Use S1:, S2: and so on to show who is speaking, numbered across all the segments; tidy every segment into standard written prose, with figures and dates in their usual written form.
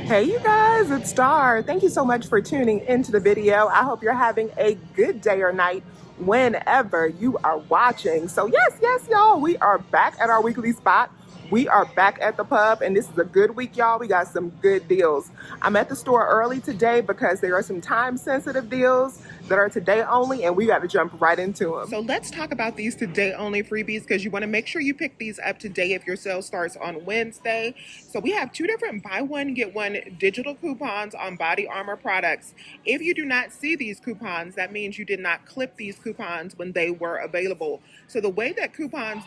S1: Hey you guys, it's Star. Thank you so much for tuning into the video. I hope you're having a good day or night whenever you are watching. So yes, y'all, we are back at our weekly spot. We are back at the pub, and this is a good week, y'all. We got some good deals. I'm at the store early today because there are some time-sensitive deals that are today only, and we got to jump right into them. So let's talk about these today only freebies because you want to make sure you pick these up today if your sale starts on Wednesday. So we have two different buy one, get one digital coupons on Body Armor products. If you do not see these coupons, that means you did not clip these coupons when they were available. So the way that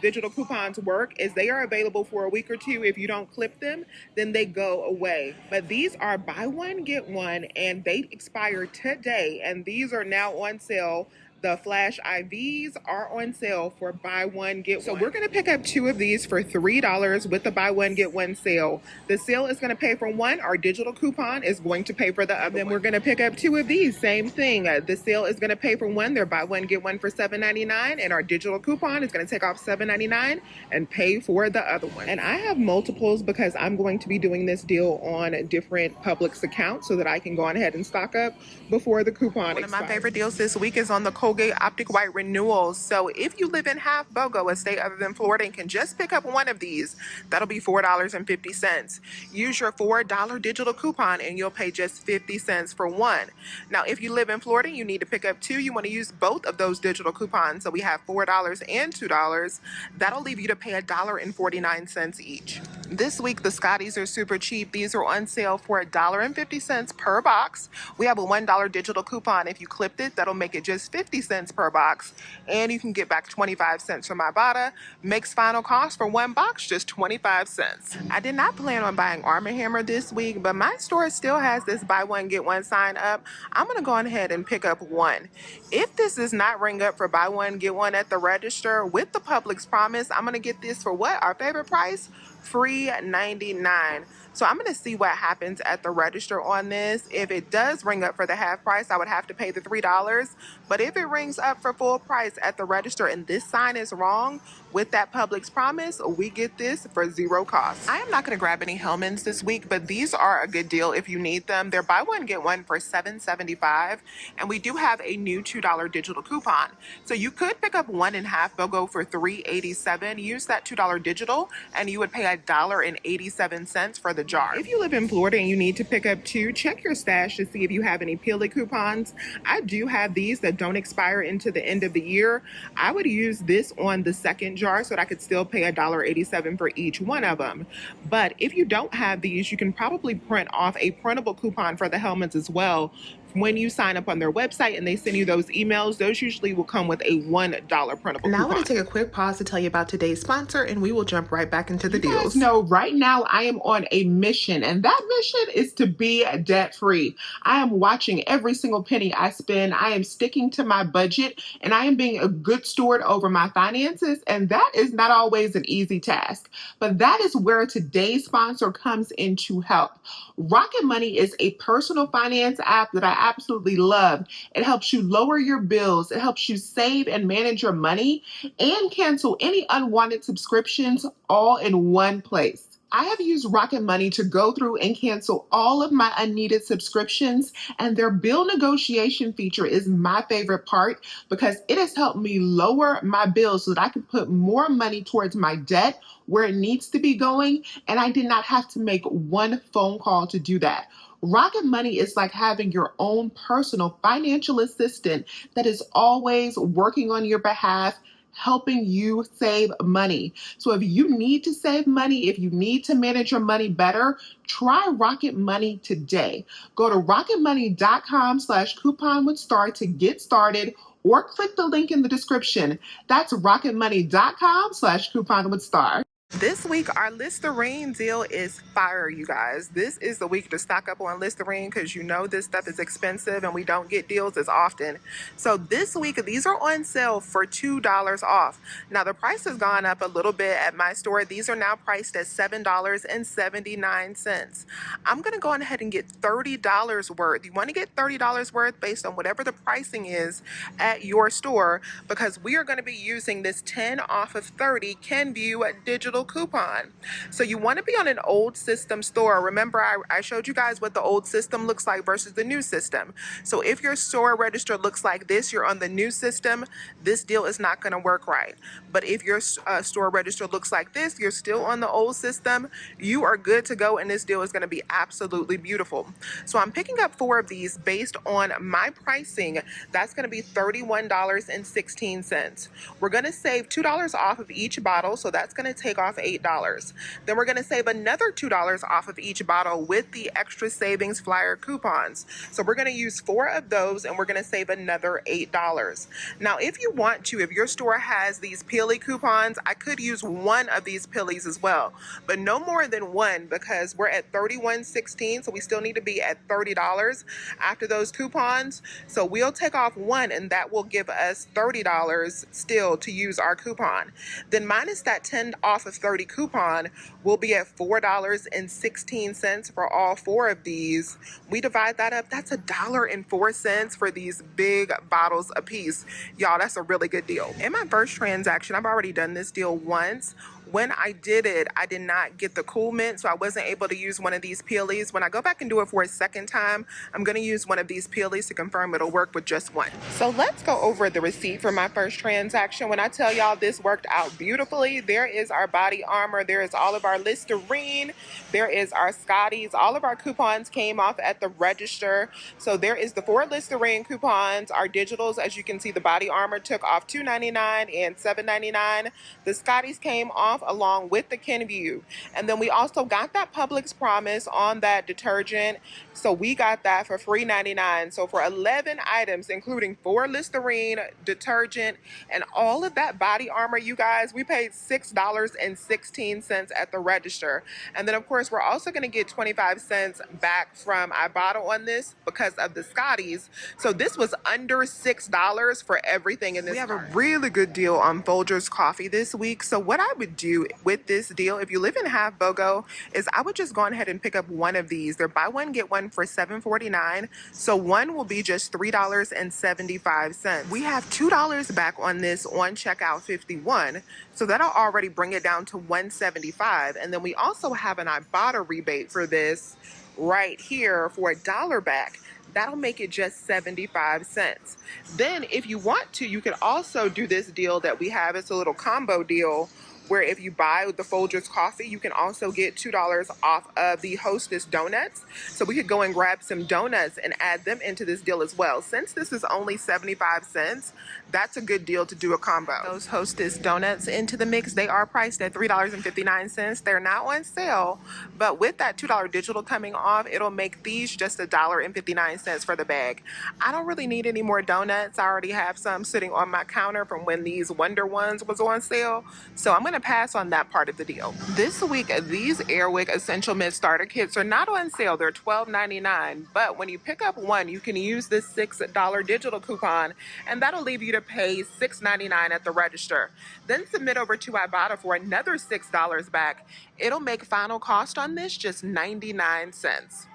S1: digital coupons work is they are available for a week or two. If you don't clip them, then they go away. But these are buy one, get one, and they expire today. And these are now on sale. The Flash IVs are on sale for buy one, get one. So we're going to pick up two of these for $3 with the buy one, get one sale. The sale is going to pay for one. Our digital coupon is going to pay for the other. Then we're going to pick up two of these. Same thing. The sale is going to pay for one. They're buy one, get one for $7.99. And our digital coupon is going to take off $7.99 and pay for the other one. And I have multiples because I'm going to be doing this deal on different Publix accounts so that I can go on ahead and stock up before the coupon expires. One of my favorite deals this week is on the Colgate Optic White renewals. So if you live in Half Bogo, a state other than Florida, and can just pick up one of these, that'll be $4.50. Use your $4 digital coupon and you'll pay just 50 cents for one. Now, if you live in Florida, you need to pick up two. You want to use both of those digital coupons. So we have $4 and $2. That'll leave you to pay $1.49 each. This week, the Scotties are super cheap. These are on sale for $1.50 per box. We have a $1 digital coupon. If you clipped it, that'll make it just 50 cents per box. And you can get back 25 cents from Ibotta. Makes final cost for one box just 25 cents. I did not plan on buying Arm & Hammer this week, but my store still has this buy one, get one sign up. I'm going to go ahead and pick up one. If this does not ring up for buy one, get one at the register with the Publix promise, I'm going to get this for what? Our favorite price? Free $99. So I'm going to see what happens at the register on this. If it does ring up for the half price, I would have to pay the $3. But if it rings up for full price at the register and this sign is wrong with that Publix promise, we get this for zero cost. I am not going to grab any Hellmann's this week, but these are a good deal if you need them. They're buy one, get one for $7.75. And we do have a new $2 digital coupon. So you could pick up one in Half Bogo for $3.87. Use that $2 digital and you would pay $1.87 for the jar. If you live in Florida and you need to pick up two, check your stash to see if you have any Peely coupons. I do have these that don't expire into the end of the year. I would use this on the second jar so that I could still pay $1.87 for each one of them. But if you don't have these, you can probably print off a printable coupon for the Hellmann's as well. When you sign up on their website and they send you those emails, those usually will come with a $1 printable coupon. Now I want to take a quick pause to tell you about today's sponsor, and we will jump right back into the deals. You guys know, right now I am on a mission, and that mission is to be debt-free. I am watching every single penny I spend. I am sticking to my budget, and I am being a good steward over my finances, and that is not always an easy task. But that is where today's sponsor comes in to help. Rocket Money is a personal finance app that I absolutely love. It helps you lower your bills. It helps you save and manage your money and cancel any unwanted subscriptions all in one place. I have used Rocket Money to go through and cancel all of my unneeded subscriptions, and their bill negotiation feature is my favorite part because it has helped me lower my bills so that I can put more money towards my debt where it needs to be going, and I did not have to make one phone call to do that. Rocket Money is like having your own personal financial assistant that is always working on your behalf, helping you save money. So if you need to save money, if you need to manage your money better, try Rocket Money today. Go to rocketmoney.com/coupon with Star to get started, or click the link in the description. That's rocketmoney.com/coupon with Star. This week, our Listerine deal is fire, you guys. This is the week to stock up on Listerine because you know this stuff is expensive and we don't get deals as often. So this week, these are on sale for $2 off. Now, the price has gone up a little bit at my store. These are now priced at $7.79. I'm going to go on ahead and get $30 worth. You want to get $30 worth based on whatever the pricing is at your store because we are going to be using this 10 off of 30 Kenvue digital digital coupon. So you want to be on an old system store. Remember, I showed you guys what the old system looks like versus the new system. So if your store register looks like this, you're on the new system, this deal is not going to work right. But if your store register looks like this, you're still on the old system, you are good to go, and this deal is going to be absolutely beautiful. So I'm picking up 4 of these based on my pricing. That's going to be $31.16. We're going to save $2 off of each bottle, so that's going to take off $8. Then we're going to save another $2 off of each bottle with the extra savings flyer coupons. So we're going to use 4 of those, and we're going to save another $8. Now, if you want to, if your store has these Peely coupons, I could use 1 of these Peelys as well, but no more than 1, because we're at $31.16, so we still need to be at $30 after those coupons. So we'll take off 1, and that will give us $30 still to use our coupon. Then minus that 10 off of 30 coupon, we'll be at $4.16 for all 4 of these. We divide that up, that's $1.04 for these big bottles a piece. Y'all, that's a really good deal. In my first transaction, I've already done this deal once. When I did it, I did not get the Cool Mint, so I wasn't able to use one of these Peelys. When I go back and do it for a second time, I'm going to use one of these Peelys to confirm it'll work with just 1. So let's go over the receipt for my first transaction. When I tell y'all this worked out beautifully, there is our body armor, there is all of our Listerine, there is our Scotties. All of our coupons came off at the register. So there is the 4 Listerine coupons, our digitals. As you can see, the body armor took off $2.99 and $7.99. The Scotties came off along with the Kenvue. And then we also got that Publix promise on that detergent. So we got that for $3.99. So for 11 items, including 4 Listerine, detergent, and all of that body armor, you guys, we paid $6.16 at the register. And then of course, we're also going to get 25 cents back from Ibotta on this because of the Scotties. So this was under $6 for everything in this. We have a really good deal on Folgers coffee this week. So what I would do with this deal, if you live in Half BOGO, is I would just go ahead and pick up 1 of these. They're buy one get one for $7.49, so 1 will be just $3.75. We have $2 back on this on checkout 51, so that'll already bring it down to $1.75. And then we also have an Ibotta rebate for this right here for $1 back. That'll make it just 75 cents. Then if you want to, you can also do this deal that we have. It's a little combo deal where if you buy the Folgers coffee, you can also get $2 off of the Hostess donuts. So we could go and grab some donuts and add them into this deal as well. Since this is only 75 cents, that's a good deal to do a combo. Those Hostess donuts into the mix, they are priced at $3.59. They're not on sale, but with that $2 digital coming off, it'll make these just $1.59 for the bag. I don't really need any more donuts. I already have some sitting on my counter from when these Wonder Ones was on sale. So I'm gonna pass on that part of the deal. This week, these Airwick Essential Mint Starter Kits are not on sale. They're $12.99, but when you pick up 1, you can use this $6 digital coupon, and that'll leave you to pay $6.99 at the register. Then submit over to Ibotta for another $6 back. It'll make final cost on this just 99 cents.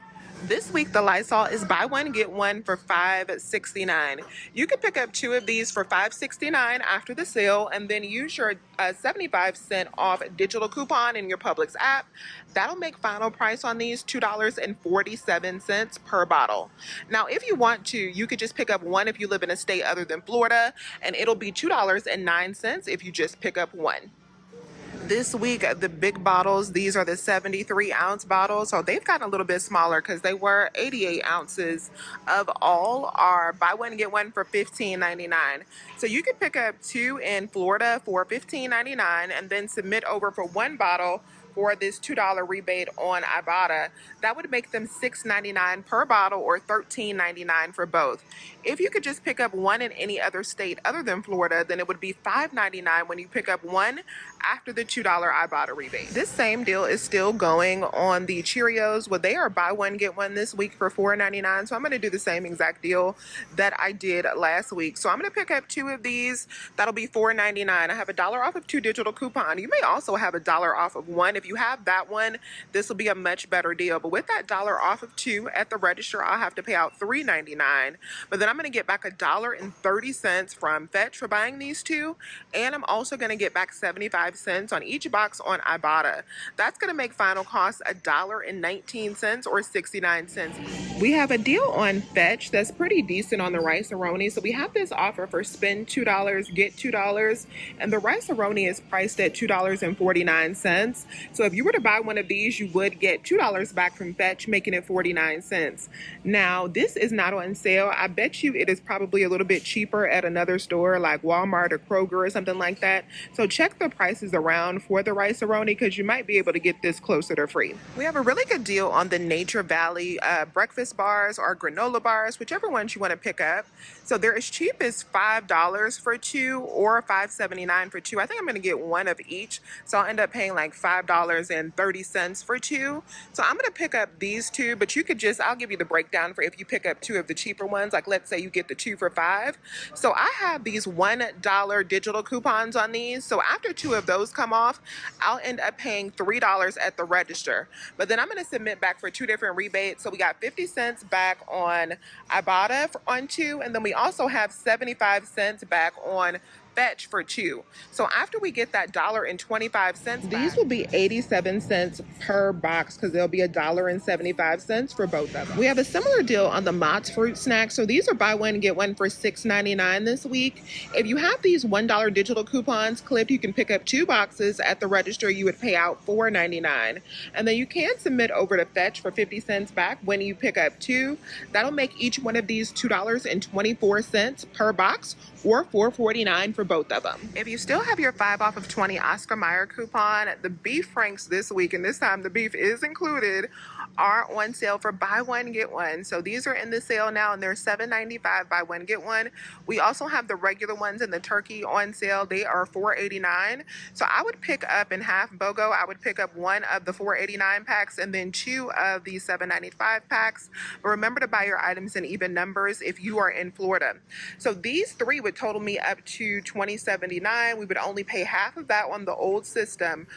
S1: This week, the Lysol is buy one, get one for $5.69. You can pick up 2 of these for $5.69 after the sale, and then use your 75-cent off digital coupon in your Publix app. That'll make final price on these $2.47 per bottle. Now, if you want to, you could just pick up 1 if you live in a state other than Florida, and it'll be $2.09 if you just pick up 1. This week, the big bottles, these are the 73-ounce bottles, so they've gotten a little bit smaller because they were 88 ounces of all, are buy one, get one for $15.99. So you can pick up 2 in Florida for $15.99 and then submit over for 1 bottle for this $2 rebate on Ibotta. That would make them $6.99 per bottle or $13.99 for both. If you could just pick up 1 in any other state other than Florida, then it would be $5.99 when you pick up 1 after the $2 Ibotta rebate. This same deal is still going on the Cheerios. Well, they are buy one, get one this week for $4.99. So I'm gonna do the same exact deal that I did last week. So I'm gonna pick up 2 of these. That'll be $4.99. I have $1 off of 2 digital coupon. You may also have $1 off of 1. If you have that one, this will be a much better deal. But with that $1 off of 2 at the register, I'll have to pay out $3.99. But then I'm going to get back $1.30 from Fetch for buying these 2, and I'm also going to get back 75 25 cents on each box on Ibotta. That's going to make final cost $1.19 or 69 cents. We have a deal on Fetch that's pretty decent on the Rice-A-Roni. So we have this offer for spend $2, get $2. And the Rice-A-Roni is priced at $2.49. So if you were to buy one of these, you would get $2 back from Fetch, making it 49 cents. Now, this is not on sale. I bet you it is probably a little bit cheaper at another store like Walmart or Kroger or something like that. So check the prices around for the Rice-A-Roni because you might be able to get this closer to free. We have a really good deal on the Nature Valley breakfast bars or granola bars, whichever ones you want to pick up. So they're as cheap as $5 for two or $5.79 for two. I think I'm going to get one of each. So I'll end up paying like $5.30 for two. So I'm going to pick up these two, but you could just, I'll give you the breakdown for if you pick up two of the cheaper ones. Like let's say you get the 2 for $5. So I have these $1 digital coupons on these. So after two of those come off, I'll end up paying $3 at the register. But then I'm going to submit back for two different rebates. So we got 50 cents back on Ibotta on two, and then we also have 75 cents back on Fetch for two. So after we get that $1.25, these will be 87 cents per box because there'll be $1.75 for both of them. We have a similar deal on the Mott's fruit snacks. So these are buy one get one for $6.99 this week. If you have these $1 digital coupons clipped, you can pick up two boxes at the register. You would pay out $4.99, and then you can submit over to Fetch for 50 cents back when you pick up two. That'll make each one of these $2.24 per box or $4.49 for both of them. If you still have your 5 off of 20 Oscar Mayer coupon, the beef franks this week, and this time the beef is included, are on sale for buy one get one. So these are in the sale now, and they're $7.95 buy one get one. We also have the regular ones and the turkey on sale. They are $4.89. So I would pick up in half BOGO. I would pick up one of the $4.89 packs and then two of the $7.95 packs. But remember to buy your items in even numbers if you are in Florida. So these three would total me up to $20.79. We would only pay half of that on the old system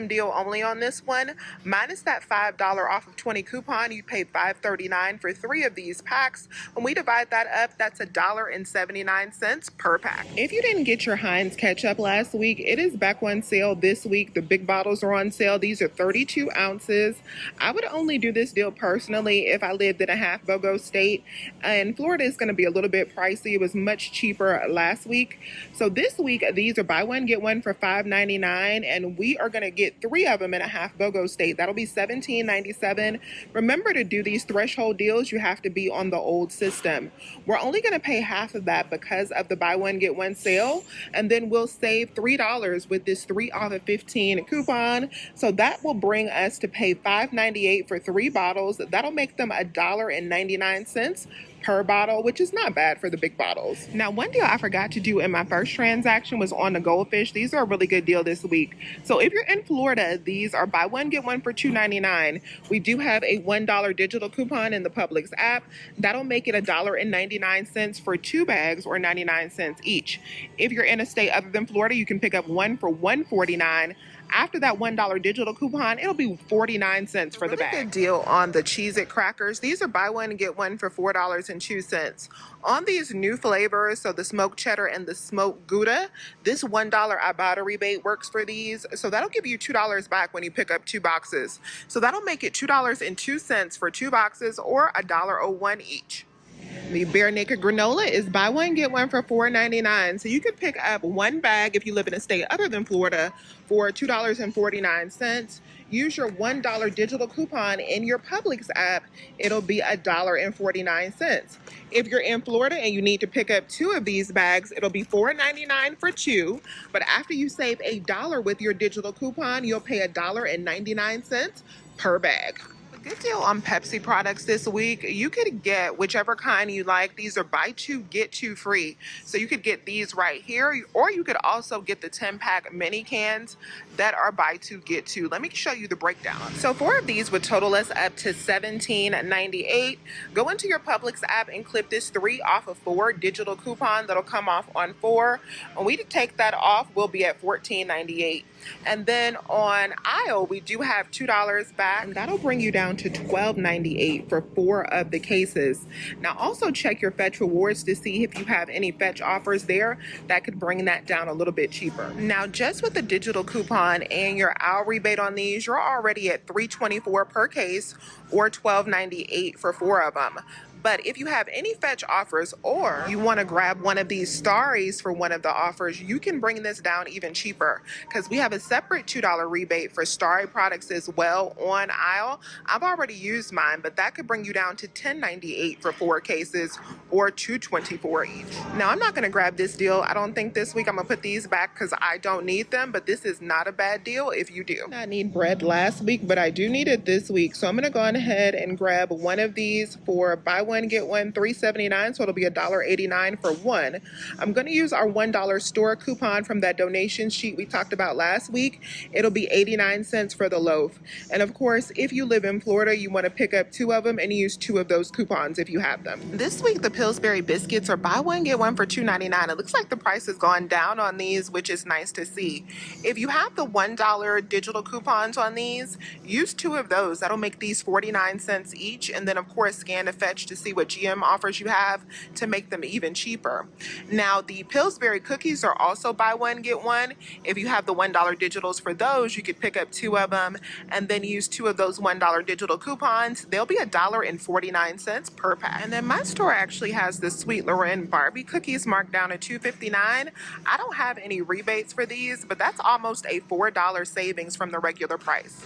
S1: deal only on this one. Minus that $5 off of 20 coupon, you pay $5.39 for three of these packs. When we divide that up, that's $1.79 per pack. If you didn't get your Heinz ketchup last week, it is back on sale this week. The big bottles are on sale. These are 32 ounces. I would only do this deal personally if I lived in a half BOGO state. And Florida is going to be a little bit pricey. It was much cheaper last week. So this week, these are buy one, get one for $5.99. And we are going to get three of them in a half BOGO state. That'll be $17.97. Remember, to do these threshold deals, you have to be on the old system. We're only going to pay half of that because of the buy one get one sale, and then we'll save $3 with this 3 off of 15 coupon. So that will bring us to pay $5.98 for three bottles. That'll make them $1.99 per bottle, which is not bad for the big bottles. Now, one deal I forgot to do in my first transaction was on the goldfish. These are a really good deal this week. So if you're in Florida, these are buy one, get one for $2.99. We do have a $1 digital coupon in the Publix app. That'll make it $1.99 for two bags or 99 cents each. If you're in a state other than Florida, you can pick up one for $1.49. After that $1 digital coupon, it'll be 49 cents for the bag. Good deal on the Cheez-It crackers. These are buy one, get one for $4.02. On these new flavors, so the smoked cheddar and the smoked Gouda, this $1 Ibotta rebate works for these. So that'll give you $2 back when you pick up two boxes. So that'll make it $2.02 for two boxes or $1.01 each. The Bare Naked granola is buy one, get one for $4.99. So you could pick up one bag if you live in a state other than Florida for $2.49. Use your $1 digital coupon in your Publix app. It'll be $1.49. If you're in Florida and you need to pick up two of these bags, it'll be $4.99 for two. But after you save $1 with your digital coupon, you'll pay $1.99 per bag. Good deal on Pepsi products this week. You could get whichever kind you like. These are buy two, get two free. So you could get these right here, or you could also get the 10-pack mini cans that are buy two, get two. Let me show you the breakdown. So 4 of these would total us up to $17.98. Go into your Publix app and clip this 3 off of 4 digital coupon that'll come off on 4. When we take that off, we'll be at $14.98. And then on aisle, we do have $2 back, and that'll bring you down down to $12.98 for 4 of the cases. Now also check your Fetch Rewards to see if you have any Fetch offers there that could bring that down a little bit cheaper. Now just with the digital coupon and your aisle rebate on these, you're already at $3.24 per case or $12.98 for 4 of them. But if you have any Fetch offers or you want to grab one of these Starries for one of the offers, you can bring this down even cheaper because we have a separate $2 rebate for Starry products as well on aisle. I've already used mine, but that could bring you down to $10.98 for 4 cases or $2.24 each. Now, I'm not going to grab this deal. I don't think this week. I'm going to put these back because I don't need them, but this is not a bad deal if you do. I need bread last week, but I do need it this week. So I'm going to go on ahead and grab one of these for buy one, get one, $3.79, so it'll be $1.89 for one. I'm going to use our $1 store coupon from that donation sheet we talked about last week. It'll be 89 cents for the loaf. And of course, if you live in Florida, you want to pick up 2 of them and use 2 of those coupons if you have them. This week, the Pillsbury biscuits are buy one, get one for $2.99. It looks like the price has gone down on these, which is nice to see. If you have the $1 digital coupons on these, use 2 of those. That'll make these 49 cents each. And then of course, scan to Fetch to see what GM offers you have to make them even cheaper. Now, the Pillsbury cookies are also buy one, get one. If you have the $1 digitals for those, you could pick up 2 of them and then use 2 of those $1 digital coupons. They'll be $1.49 per pack. And then my store actually has the Sweet Loren Barbie cookies marked down at $2.59. I don't have any rebates for these, but that's almost a $4 savings from the regular price.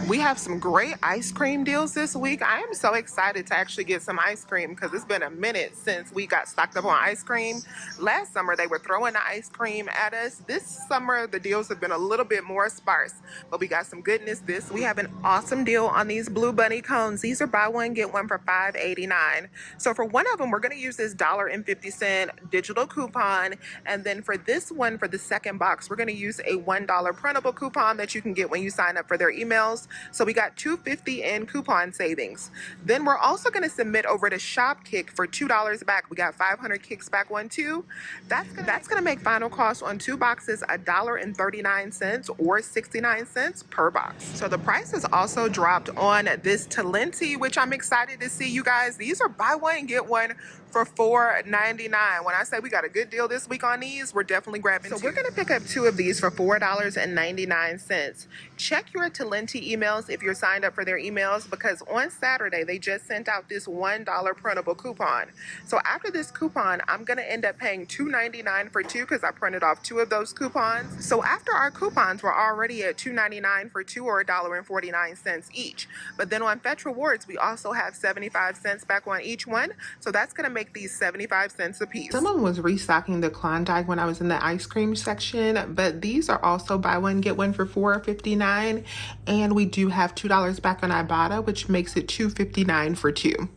S1: We have some great ice cream deals this week. I am so excited to actually get some ice cream because it's been a minute since we got stocked up on ice cream. Last summer, they were throwing the ice cream at us. This summer, the deals have been a little bit more sparse, but we got some goodness this. We have an awesome deal on these Blue Bunny cones. These are buy one, get one for $5.89. So for one of them, we're going to use this $1.50 digital coupon. And then for this one, for the second box, we're going to use a $1 printable coupon that you can get when you sign up for their emails. So we got $2.50 in coupon savings. Then we're also going to submit over to Shopkick for $2 back. We got 500 kicks back 1, 2. That's gonna make final cost on 2 boxes $1.39 or 69 cents per box. So the price has also dropped on this Talenti, which I'm excited to see, you guys. These are buy one, get one for $4.99. When I say we got a good deal this week on these, we're definitely grabbing 2. So we're gonna pick up 2 of these for $4.99. Check your Talenti emails if you're signed up for their emails, because on Saturday, they just sent out this $1 printable coupon. So after this coupon, I'm gonna end up paying $2.99 for 2 because I printed off 2 of those coupons. So after our coupons, we're already at $2.99 for 2 or $1.49 each. But then on Fetch Rewards, we also have 75 cents back on each one. So that's gonna make these 75 cents a piece. Someone was restocking the Klondike when I was in the ice cream section, but these are also buy one, get one for $4.59. And we do have $2 back on Ibotta, which makes it $2.59 for 2.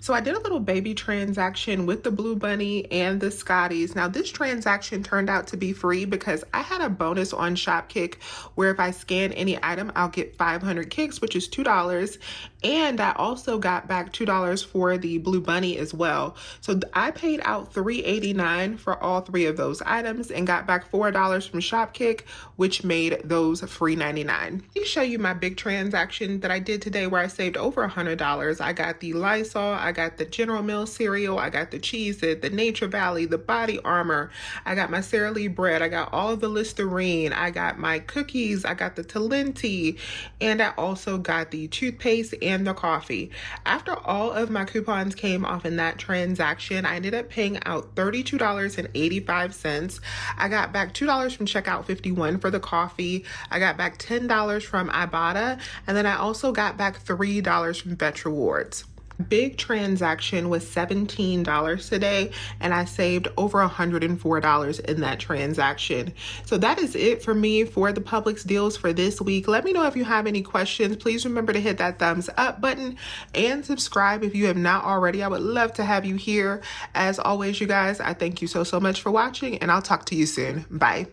S1: So I did a little baby transaction with the Blue Bunny and the Scotties. Now this transaction turned out to be free because I had a bonus on Shopkick where if I scan any item, I'll get 500 kicks, which is $2. And I also got back $2 for the Blue Bunny as well. So I paid out $3.89 for all 3 of those items and got back $4 from Shopkick, which made those free $99. Let me show you my big transaction that I did today where I saved over $100. I got the Lysol, I got the General Mills cereal, I got the Cheez-It, the Nature Valley, the Body Armor, I got my Sara Lee bread, I got all of the Listerine, I got my cookies, I got the Talenti, and I also got the toothpaste and the coffee. After all of my coupons came off in that transaction, I ended up paying out $32.85. I got back $2 from Checkout 51 for the coffee. I got back $10 from Ibotta, and then I also got back $3 from Fetch Rewards. Big transaction was $17 today, and I saved over $104 in that transaction. So that is it for me for the Publix deals for this week. Let me know if you have any questions. Please remember to hit that thumbs up button and subscribe if you have not already. I would love to have you here. As always, you guys, I thank you so much for watching, and I'll talk to you soon. Bye.